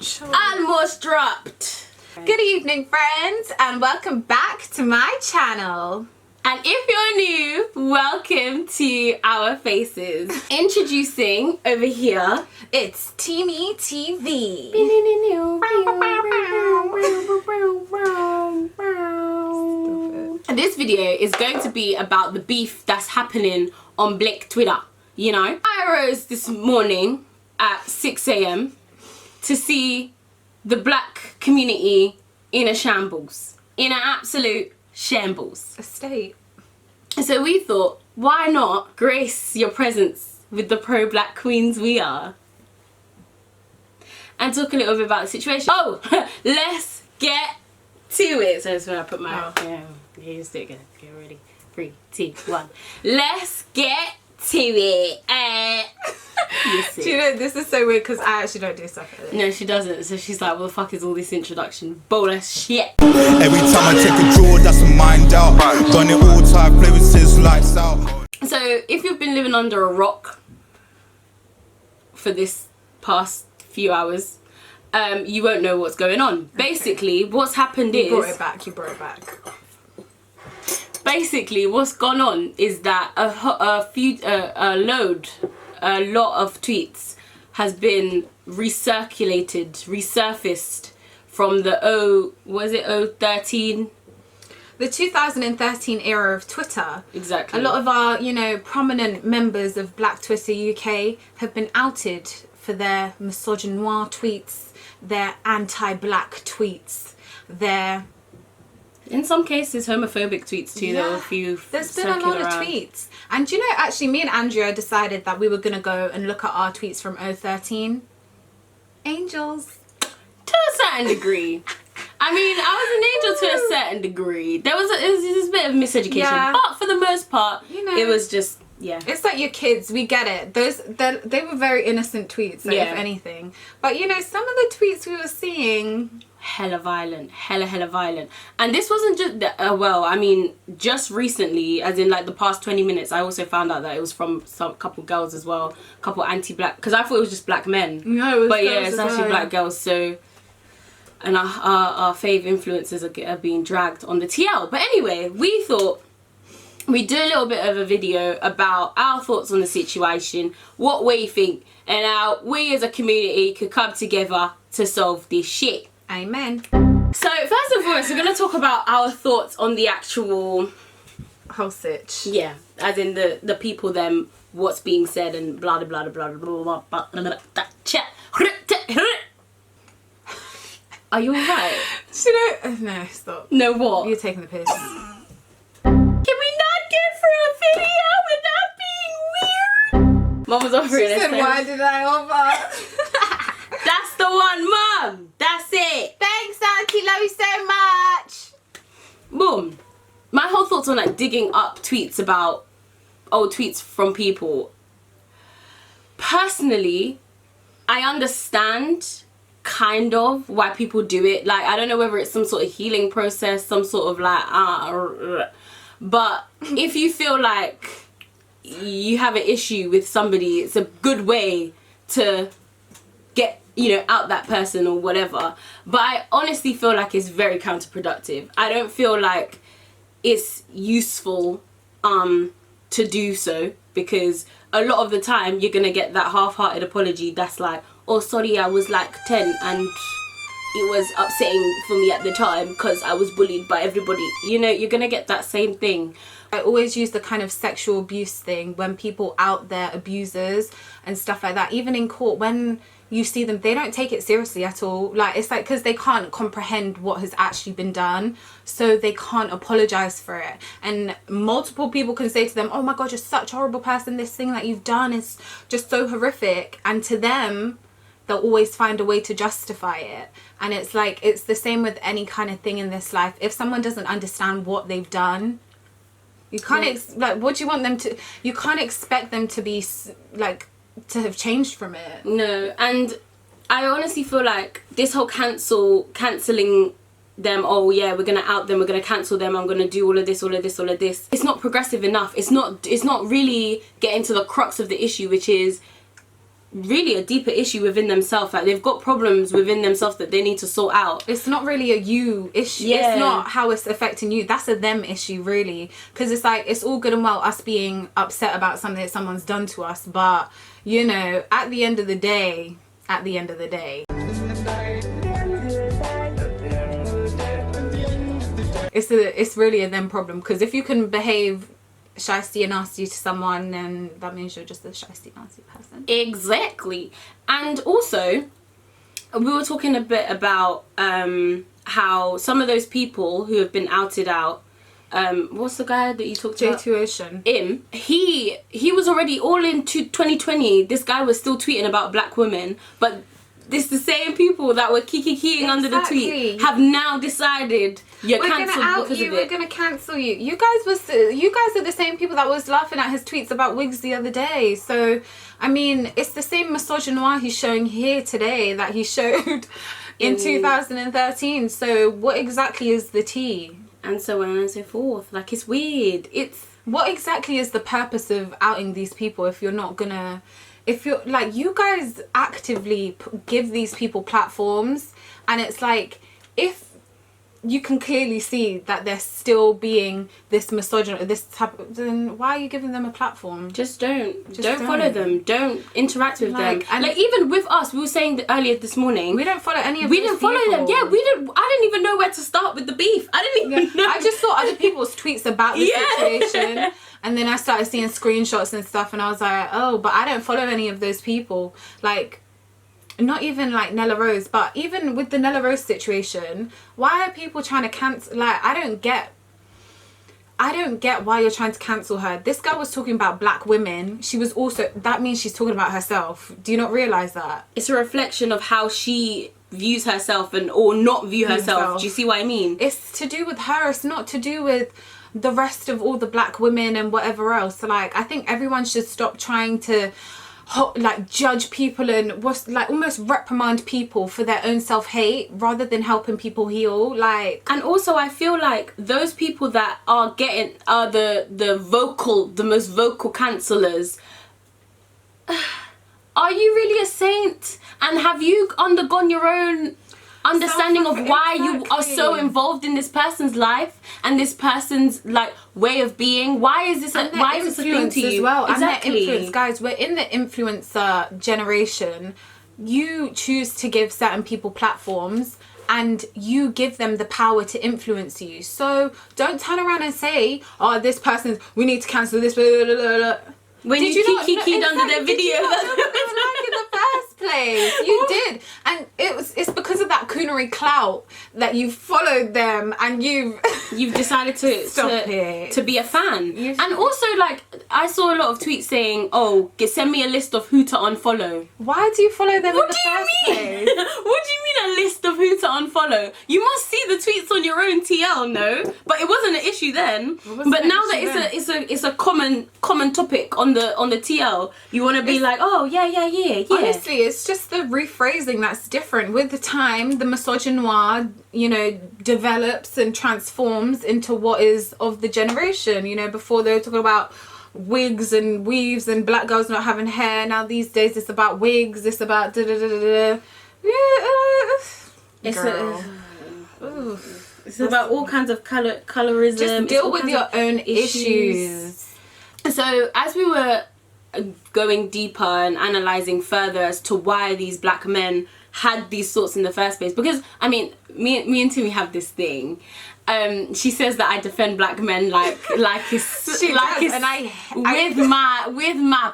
Almost dropped. Good evening, friends, and welcome back to my channel. And if you're new, welcome to our faces. Introducing over here, It's TeeMeTV. And this video is going to be about the beef that's happening on Black Twitter. You know, I rose this morning at 6 a.m. to see the black community in a shambles, in an absolute shambles. A state. So we thought, why not grace your presence with the pro-black queens we are and talk a little bit about the situation. Oh, let's get to it. So that's when I put my here's it. Get ready. 3, 2, 1. Let's get to it. Do you know, this is so weird because I actually don't do stuff like this. No, she doesn't. So she's like, what the fuck is all this introduction? Bowl of shit. Every time I take a draw, that's a mind out. Run it all time, play with sis, lights out. So if you've been living under a rock for this past few hours, you won't know what's going on. Okay. Basically, what's happened is... You brought it back. Basically, what's gone on is that a lot of tweets has been resurfaced from the 13? The 2013 era of Twitter. Exactly. A lot of our, prominent members of Black Twitter UK have been outed for their misogynoir tweets, their anti-black tweets, their... In some cases, homophobic tweets too. There were a few. There's been a lot of tweets. And actually, me and Andrea decided that we were going to go and look at our tweets from 2013. Angels. To a certain degree. I mean, I was an angel to a certain degree. There was a bit of miseducation, but for the most part, it was just It's like your kids. We get it. They were very innocent tweets, if anything. But some of the tweets we were seeing. Hella violent, hella violent. And this wasn't just just recently, as in like the past 20 minutes, I also found out that it was from some couple girls as well, couple anti-black, because I thought it was just black men. No, it was but it's actually black girls. So, and our fave influencers are being dragged on the TL. But anyway, we thought we'd do a little bit of a video about our thoughts on the situation, what we think, and how we as a community could come together to solve this shit. Amen. So first and foremost, we're going to talk about our thoughts on the actual whole sitch. Yeah, as in the people, them, what's being said, and blah blah blah blah blah blah blah. Are you alright? No, stop. No, what? You're taking the piss. Can we not get through a video without being weird? Mum was offering She said, why did I offer? That's the one, Mum. That's it. Thanks, Auntie. Love you so much. Boom. My whole thoughts on like digging up tweets about old tweets from people. Personally, I understand kind of why people do it. Like, I don't know whether it's some sort of healing process, some sort of like, but if you feel like you have an issue with somebody, it's a good way to get out that person or whatever. But I honestly feel like it's very counterproductive. I don't feel like it's useful to do so, because a lot of the time you're gonna get that half-hearted apology that's like, oh sorry, I was like 10 and it was upsetting for me at the time because I was bullied by everybody. You're gonna get that same thing. I always use the kind of sexual abuse thing when people out there abusers and stuff like that. Even in court, when you see them, they don't take it seriously at all. Like, it's like because they can't comprehend what has actually been done, so they can't apologize for it. And multiple people can say to them, oh my god, you're such a horrible person, this thing that you've done is just so horrific, and to them they'll always find a way to justify it. And it's like, it's the same with any kind of thing in this life. If someone doesn't understand what they've done, you can't what do you want them to, you can't expect them to be like to have changed from it. No. And I honestly feel like this whole cancelling them, oh yeah, we're gonna out them, we're gonna cancel them, I'm gonna do all of this, it's not progressive enough. It's not really getting to the crux of the issue, which is really a deeper issue within themselves. Like they've got problems within themselves that they need to sort out. It's not really a you issue. Yeah. It's not how it's affecting you. That's a them issue, really. Because it's like, it's all good and well us being upset about something that someone's done to us, but you know, at the end of the day, it's really a them problem. Because if you can behave shiesty and nasty to someone, then that means you're just a shiesty nasty person. Exactly. And also, we were talking a bit about how some of those people who have been outed out, what's the guy that you talked about? J2 Ocean. He was already all into 2020. This guy was still tweeting about black women, but this the same people that were kiki-keying under the tweet have now decided you're cancelled because of it. We're gonna cancel you. You guys are the same people that was laughing at his tweets about wigs the other day. So I mean, it's the same misogynoir he's showing here today that he showed in 2013. So what exactly is the tea? And so on and so forth. Like, it's weird. What exactly is the purpose of outing these people if you're not gonna... If you're like, you guys actively give these people platforms, and it's like, if you can clearly see that they're still being this misogynist, this type of, then why are you giving them a platform? Just don't follow them. Don't interact with them. And like, even with us, we were saying earlier this morning, we don't follow any of we those didn't follow people. them. Yeah, we didn't. I didn't even know where to start with the beef. I didn't even know. I just saw other people's tweets about this situation. And then I started seeing screenshots and stuff, and I was like, oh, but I don't follow any of those people. Like, not even like Nella Rose, but even with the Nella Rose situation, why are people trying to cancel? Like, I don't get why you're trying to cancel her. This girl was talking about black women. She was also, that means she's talking about herself. Do you not realise that? It's a reflection of how she views herself or not view herself. Do you see what I mean? It's to do with her. It's not to do with the rest of all the black women and whatever else. So like, I think everyone should stop trying to like judge people and almost reprimand people for their own self-hate rather than helping people heal. Like, and also I feel like those people that are the most vocal cancellers, are you really a saint? And have you undergone your own understanding of why you are so involved in this person's life and this person's like way of being? Why is this a thing to you as well? Exactly. And their influence, guys, we're in the influencer generation. You choose to give certain people platforms and you give them the power to influence you. So don't turn around and say, oh, this person's, we need to cancel this, blah, blah, blah, blah. When you kiki-keyed under their video. Did you not know what it was like in the first place? You did. And it's because of that coonery clout that you followed them and you've decided to be a fan. And also, like, I saw a lot of tweets saying, oh, send me a list of who to unfollow. Why do you follow them in the first place? What do you mean a list of who to unfollow? You must see the tweets on your own TL, no? But it wasn't an issue then. But now that it's a common topic on the TL, you want to be like, oh yeah. Honestly, it's just the rephrasing that's different. With the time, the misogynoir, you know, develops and transforms into what is of the generation. You know, before they were talking about wigs and weaves and black girls not having hair. Now these days it's about wigs. It's about da-da-da-da-da. It's about all kinds of colorism. Just deal with your own issues. So as we were going deeper and analysing further as to why these black men had these thoughts in the first place, because I mean, me and Timmy have this thing. She says that I defend black men with my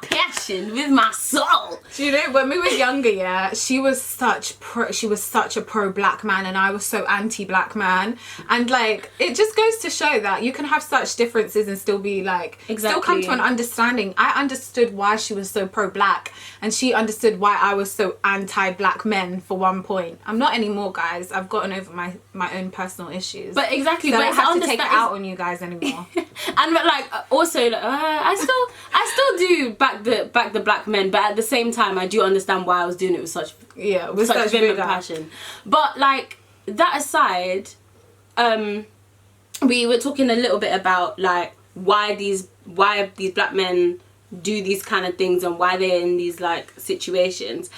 passion, with my soul. Do you know, when we were younger, yeah, she was such a pro black man and I was so anti black man, and like, it just goes to show that you can have such differences and still be like, still come to an understanding. I understood why she was so pro black and she understood why I was so anti black men for one point. I'm not anymore, guys. I've gotten over my own personal issues. But exactly, so but I have to take it out on you guys anymore. And but like, also, I still do back the black men, but at the same time I do understand why I was doing it with such vim and passion. But like, that aside, we were talking a little bit about like why these black men do these kind of things and why they're in these like situations.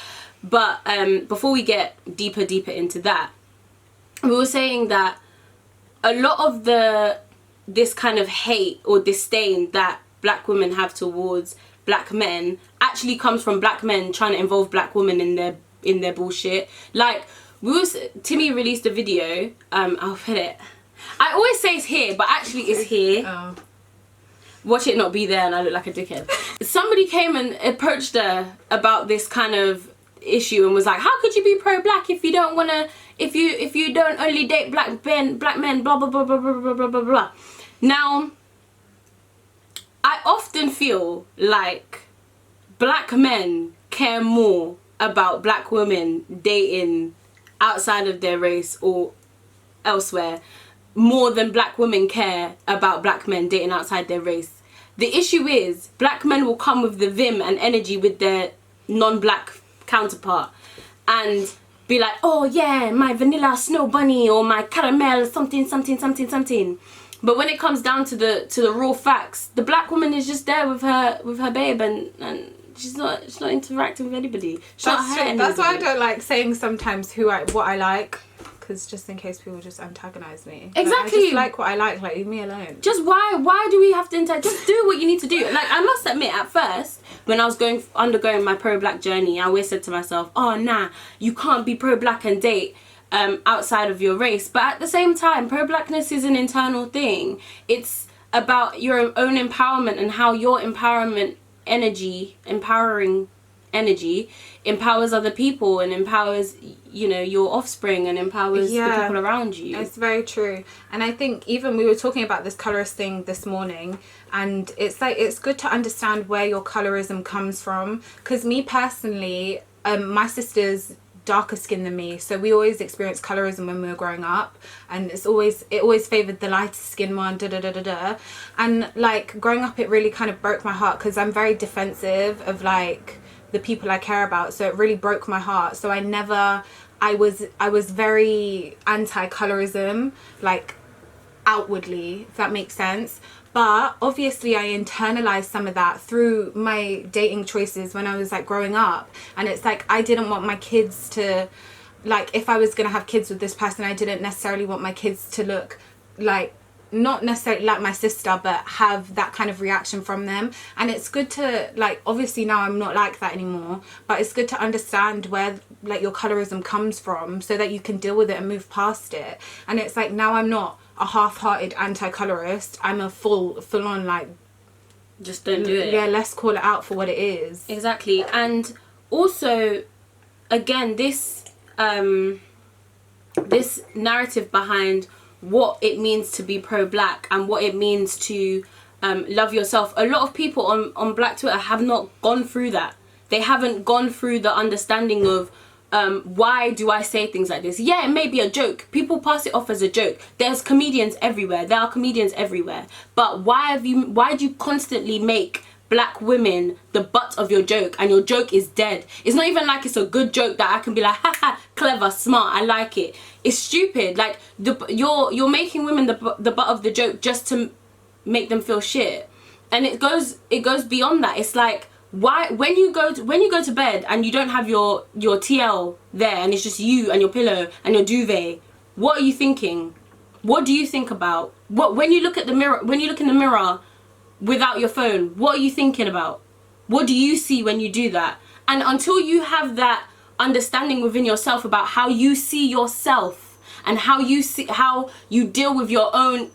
But before we get deeper into that, we were saying that a lot of this kind of hate or disdain that black women have towards black men actually comes from black men trying to involve black women in their bullshit. Like, Timmy released a video, I'll put it, I always say it's here, but actually it's here. Oh. Watch it not be there and I look like a dickhead. Somebody came and approached her about this kind of issue and was like, how could you be pro-black if you don't want to, if you don't only date black men, blah blah blah blah blah blah blah blah blah. Now, I often feel like black men care more about black women dating outside of their race or elsewhere more than black women care about black men dating outside their race. The issue is black men will come with the vim and energy with their non-black counterpart and be like, oh yeah, my vanilla snow bunny or my caramel something something something something. But when it comes down to the raw facts, the black woman is just there with her babe and she's not interacting with anybody. That's why I don't like saying sometimes what I like, because just in case people just antagonize me. Exactly. Like, I just like what I like leave me alone. Just why do we have to just do what you need to do. Like, I must admit, at first when I was undergoing my pro-black journey, I always said to myself, oh nah, you can't be pro-black and date outside of your race. But at the same time, pro-blackness is an internal thing. It's about your own empowerment and how your empowering energy empowers other people and empowers, you know, your offspring and empowers the people around you. It's very true. And I think even we were talking about this colorist thing this morning, and it's like, it's good to understand where your colorism comes from. Because me personally, my sister's darker skin than me, so we always experienced colorism when we were growing up, and it always favored the lighter skin one, and like growing up it really kind of broke my heart because I'm very defensive of like the people I care about, so it really broke my heart. So I was very anti-colorism, like outwardly, if that makes sense. But obviously I internalized some of that through my dating choices when I was like growing up. And it's like, I didn't want my kids to, like, if I was going to have kids with this person, I didn't necessarily want my kids to look like, not necessarily like my sister, but have that kind of reaction from them. And it's good to, like, obviously now I'm not like that anymore, but it's good to understand where like your colorism comes from so that you can deal with it and move past it. And it's like, now I'm not a half-hearted anti-colorist, I'm a full-on like, just don't do it. Yeah, let's call it out for what it is. Exactly. And also, again, this narrative behind what it means to be pro-black and what it means to love yourself, a lot of people on Black Twitter have not gone through that. They haven't gone through the understanding of why do I say things like this? Yeah, it may be a joke. People pass it off as a joke. There's comedians everywhere. There are comedians everywhere. But why do you constantly make black women the butt of your joke, and your joke is dead? It's not even like it's a good joke that I can be like, haha, clever, smart, I like it. It's stupid. Like, you're making women the butt of the joke just to make them feel shit. And it goes beyond that. It's like, why, when you go to bed and you don't have your TL there and it's just you and your pillow and your duvet, what are you thinking? What do you think about? When you look in the mirror without your phone, what are you thinking about? What do you see when you do that? And until you have that understanding within yourself about how you see yourself and how you deal with your own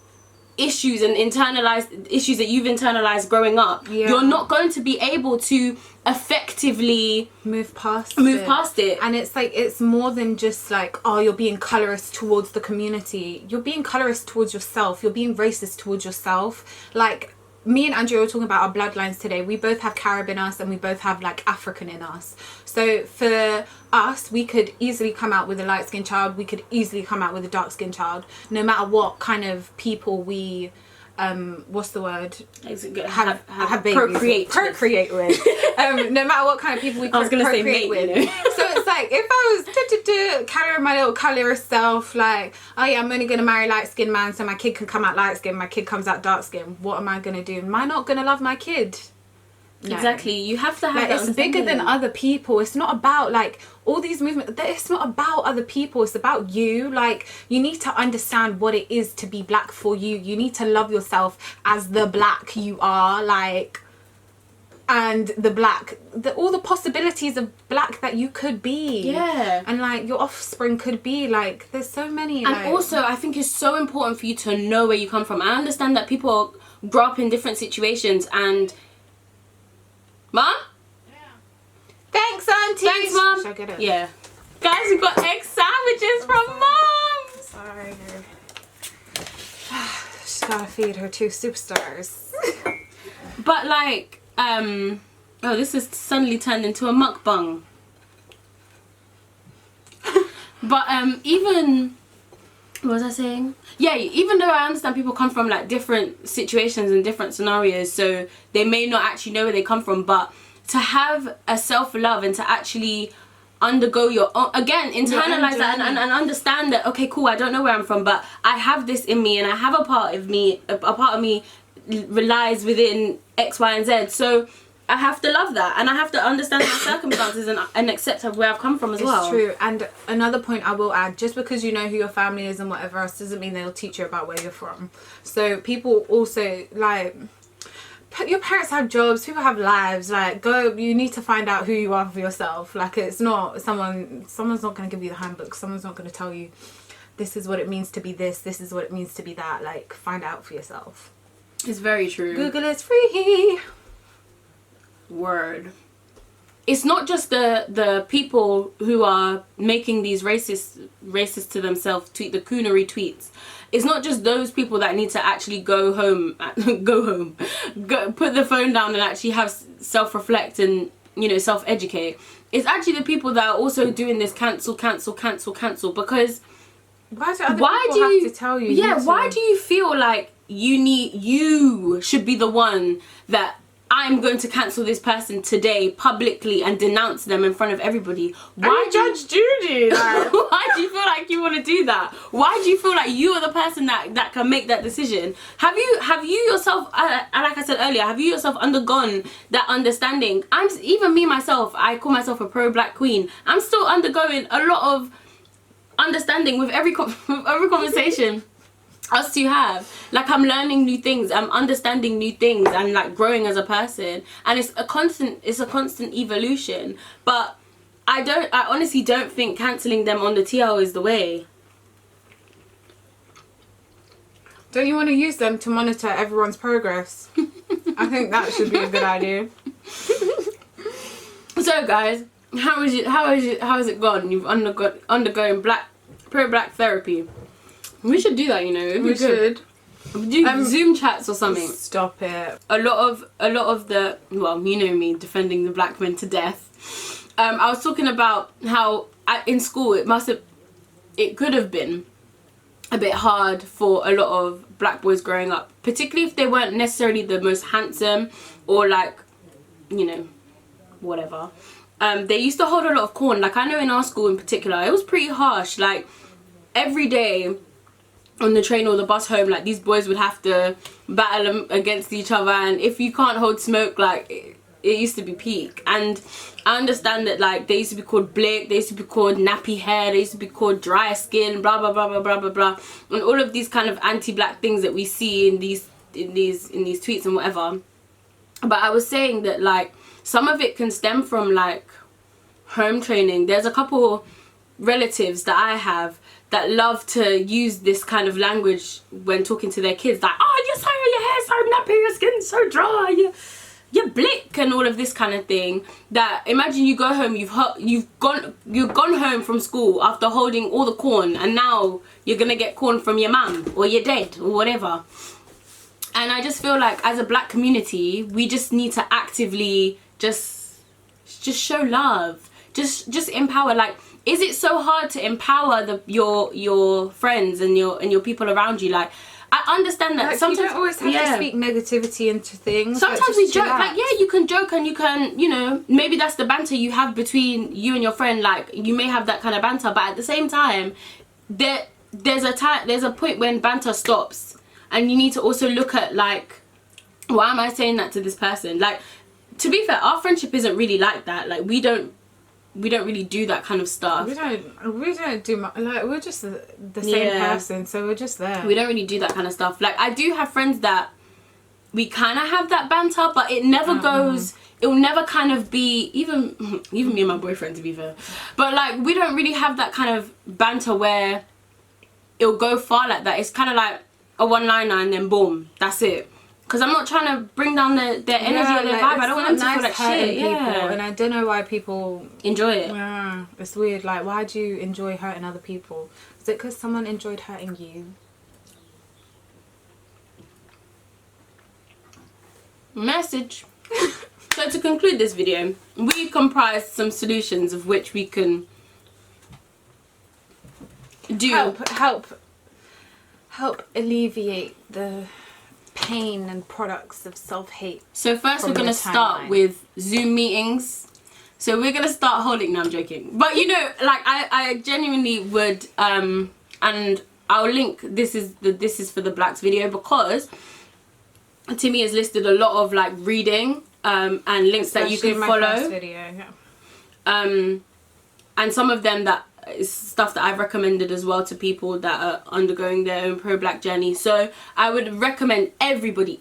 issues and internalized issues that you've internalized growing up, you're not going to be able to effectively move past it. And it's like, it's more than just like, oh, you're being colorist towards the community. You're being colorist towards yourself. You're being racist towards yourself. Like, me and Andrea were talking about our bloodlines today. We both have Carib in us and we both have like African in us. So for us, we could easily come out with a light-skinned child. We could easily come out with a dark-skinned child. No matter what kind of people we, what's the word? Have babies. Procreate with. No matter what kind of people we procreate with. You know? So it's like, if I was carrying my little colorist self, like, oh yeah, I'm only going to marry light-skinned man so my kid can come out light-skinned, my kid comes out dark-skinned. What am I going to do? Am I not going to love my kid? No. Exactly. You have to have Like, that it's bigger than other people. It's not about like all these movements. It's not about other people. It's about you. Like, you need to understand what it is to be black for you. You need to love yourself as the black you are. Like, and the black, all the possibilities of black that you could be. Yeah. And like your offspring could be. Like, there's so many. And like, also, I think it's so important for you to know where you come from. I understand that people grow up in different situations and. Mom? Yeah. Thanks, Auntie. Thanks, Mom. Should I get it? Yeah. Guys, we've got egg sandwiches from Mom. Sorry. She's gotta feed her 2 superstars. But like, oh, this has suddenly turned into a mukbang. But even, what was I saying? Yeah, even though I understand people come from like different situations and different scenarios, so they may not actually know where they come from, but to have a self-love and to actually undergo your own, again, internalize that and understand that, okay, cool, I don't know where I'm from, but I have this in me and I have a part of me relies within X, Y, and Z. So I have to love that and I have to understand my circumstances and accept where I've come from as well. It's true. And another point I will add, just because you know who your family is and whatever else doesn't mean they'll teach you about where you're from. So people also like, your parents have jobs, people have lives, like you need to find out who you are for yourself. Like, it's not someone's not going to give you the handbook, someone's not going to tell you this is what it means to be this is what it means to be that. Like, find out for yourself. It's very true. Google is free. Word. It's not just the people who are making these racist to themselves the coonery tweets. It's not just those people that need to actually go home, put the phone down and actually have self-reflect and, you know, self-educate. It's actually the people that are also doing this cancel because why do people have to tell you? Yeah, why do you feel like you should be the one that I'm going to cancel this person today publicly and denounce them in front of everybody? Why Judge Judy? Why do you feel like you want to do that? Why do you feel like you are the person that can make that decision? Have you yourself, like I said earlier, have you yourself undergone that understanding? Even me myself, I call myself a pro-black queen. I'm still undergoing a lot of understanding with every conversation us two have. Like, I'm learning new things, I'm understanding new things, and like growing as a person, and it's a constant evolution. But I honestly don't think cancelling them on the TL is the way. Don't you want to use them to monitor everyone's progress? I think that should be a good idea. So guys, how has it gone? You've undergoing pro-black therapy. We should do that, you know. We should do Zoom chats or something. Stop it. A lot of the, well, you know me, defending the black men to death. I was talking about how in school it could have been a bit hard for a lot of black boys growing up, particularly if they weren't necessarily the most handsome or like, you know, whatever. They used to hold a lot of corn. Like, I know in our school in particular, it was pretty harsh. Like, every day on the train or the bus home, like, these boys would have to battle them against each other, and if you can't hold smoke, like, it used to be peak. And I understand that, like, they used to be called blick, they used to be called nappy hair, they used to be called dry skin, blah blah blah blah blah blah blah, and all of these kind of anti-black things that we see in these tweets and whatever. But I was saying that, like, some of it can stem from like home training. There's a couple relatives that I have that love to use this kind of language when talking to their kids, like, oh, your hair's so nappy, your skin's so dry, you're blick, and all of this kind of thing. That, imagine you go home, you've gone home from school after holding all the corn, and now you're gonna get corn from your mum or your dad or whatever. And I just feel like as a black community, we just need to actively just show love, just empower. Like, is it so hard to empower your friends and your people around you? Like, I understand that, like, sometimes you don't always have to speak negativity into things. Sometimes we joke, like, yeah, you can joke and you can, you know, maybe that's the banter you have between you and your friend. Like, you may have that kind of banter, but at the same time, there's a point when banter stops, and you need to also look at, like, why am I saying that to this person? Like, to be fair, our friendship isn't really like that. Like we don't really do that kind of stuff. We don't do much. Like we're just the same person, so we're just there. We don't really do that kind of stuff. Like I do have friends that we kind of have that banter, but it never goes. It will never kind of be even me and my boyfriend, to be fair. But like we don't really have that kind of banter where it'll go far like that. It's kind of like a one-liner and then boom, that's it. Because I'm not trying to bring down their energy or their vibe. I don't want them to feel like shit. People, and I don't know why people enjoy it. Yeah, it's weird. Like, why do you enjoy hurting other people? Is it because someone enjoyed hurting you? Message. So to conclude this video, we comprised some solutions of which we can do help alleviate the pain and products of self-hate. So first we're going to start with Zoom meetings. So we're going to start holding, no I'm joking. But you know, like I genuinely would and I'll link this is for the Blacks video, because Timmy has listed a lot of like reading and links that you can follow. First video, yeah. And some of them that is stuff that I've recommended as well to people that are undergoing their own pro-black journey. So I would recommend everybody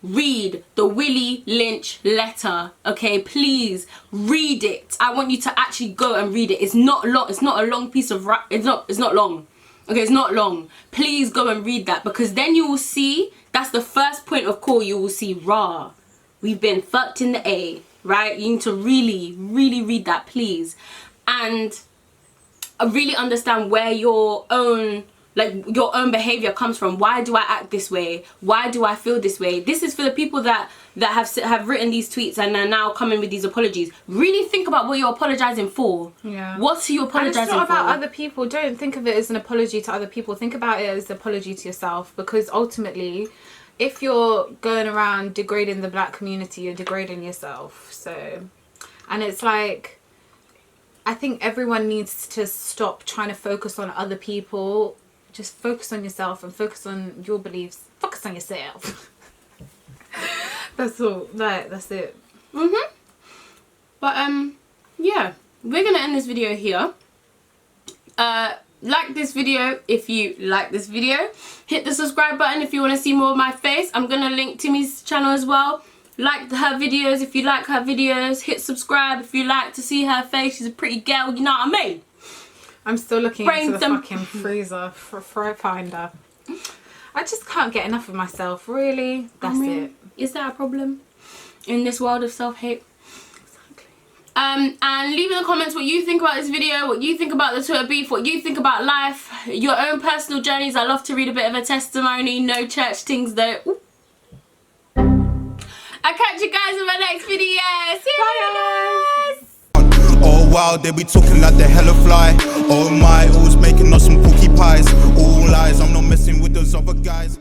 read the Willie Lynch letter. Okay, please read it. I want you to actually go and read it. It's not long. It's not a long piece of it's not long. Okay, it's not long. Please go and read that, because then you will see, that's the first point of call. You will see, raw, we've been fucked in the A, right? You need to really read that, please, and really understand where your own behavior comes from. Why do I act this way? Why do I feel this way? This is for the people that have written these tweets and are now coming with these apologies. Really think about what you're apologizing for. Yeah. What are you apologizing for? And it's not about other people. Don't think of it as an apology to other people. Think about it as an apology to yourself, because ultimately, if you're going around degrading the black community, you're degrading yourself. So, and it's like, I think everyone needs to stop trying to focus on other people. Just focus on yourself and focus on your beliefs. Focus on yourself. That's all. Like, that's it. But yeah, we're gonna end this video here. Like this video if you like this video. Hit the subscribe button if you want to see more of my face. I'm gonna link Timmy's channel as well. Like her videos if you like her videos. Hit subscribe if you like to see her face. She's a pretty girl, you know what I mean? I'm still looking into the fucking freezer for finder. I just can't get enough of myself, really. That's it. Is that a problem in this world of self-hate? Exactly. And leave in the comments what you think about this video, what you think about the Twitter beef, what you think about life, your own personal journeys. I love to read a bit of a testimony. No church things though. Ooh. I'll catch you guys in my next video. See you Bye, guys. Oh wow, they be talking like the hella fly. Oh my, always making us some cookie pies. All lies, I'm not messing with those other guys.